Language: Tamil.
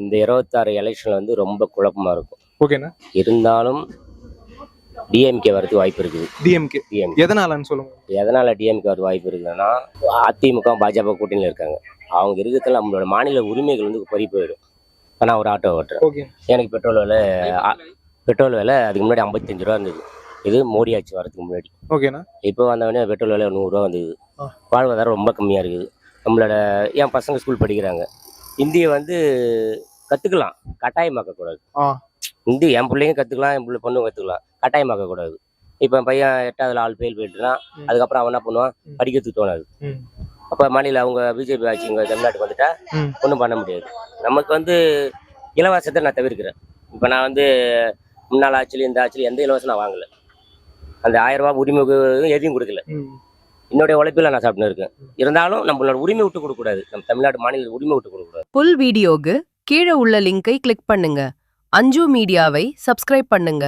இந்த 26 எலெக்ஷன்ல வந்து ரொம்ப குழப்பமா இருக்கும். ஓகேண்ணா. இருந்தாலும் டிஎம்கே வரதுக்கு வாய்ப்பு இருக்குது. டிஎம்கே டிஎம்கே எதனாலன்னு சொல்லுங்க. எதனால டிஎம்கே வரது வாய்ப்பு இருக்குதுன்னா, அதிமுக பாஜக கூட்டணியில் இருக்காங்க. அவங்க இருக்கிறதுல நம்மளோட மாநில உரிமைகள் வந்து பறி போயிடும். இப்போ நான் ஒரு ஆட்டோ ஓட்டுறேன். ஓகே. எனக்கு பெட்ரோல் விலை அதுக்கு முன்னாடி 55 ரூபா இருந்தது. இது மோடி ஆட்சி வரதுக்கு முன்னாடி. ஓகேண்ணா. இப்போ வந்தவொடனே பெட்ரோல் விலை 100 ரூபா வந்தது. வாழ்வாதாரம் ரொம்ப கம்மியாக இருக்குது. நம்மளோட என் பசங்க ஸ்கூல் படிக்கிறாங்க. இந்தியை வந்து கற்றுக்கலாம், கட்டாயமாக்கக்கூடாது. ஹிந்தி என் பிள்ளைங்க கற்றுக்கலாம், என் பிள்ளை பொண்ணும் கற்றுக்கலாம், கட்டாயமாக்கக்கூடாது. இப்போ என் பையன் 8வது ஆள் ஃபெயில் போயிட்டுனா அதுக்கப்புறம் அவன் என்ன பண்ணுவான், படிக்கிறதுக்கு தோணாது. அப்போ மாநில அவங்க பிஜேபி ஆட்சி இங்கே தமிழ்நாட்டுக்கு வந்துட்டா ஒன்றும் பண்ண முடியாது. நமக்கு வந்து இலவசத்தை நான் தவிர்க்கிறேன். இப்போ நான் வந்து முன்னாள் ஆட்சியில் இந்த ஆட்சியில் எந்த இலவசம் நான் வாங்கலை. அந்த 1000 ரூபா உரிமை எதையும் கொடுக்கல. என்னுடைய உழைப்பில் நான் சாப்பிட்டு இருக்கேன். இருந்தாலும் நம்மளோட உரிமை விட்டு கொடுக்கக்கூடாது. நம்ம தமிழ்நாடு மாநில உரிமை விட்டு கொடுக்கக்கூடாது. புல் வீடியோக்கு கீழே உள்ள லிங்கை கிளிக் பண்ணுங்க. அஞ்சு மீடியாவை சப்ஸ்கிரைப் பண்ணுங்க.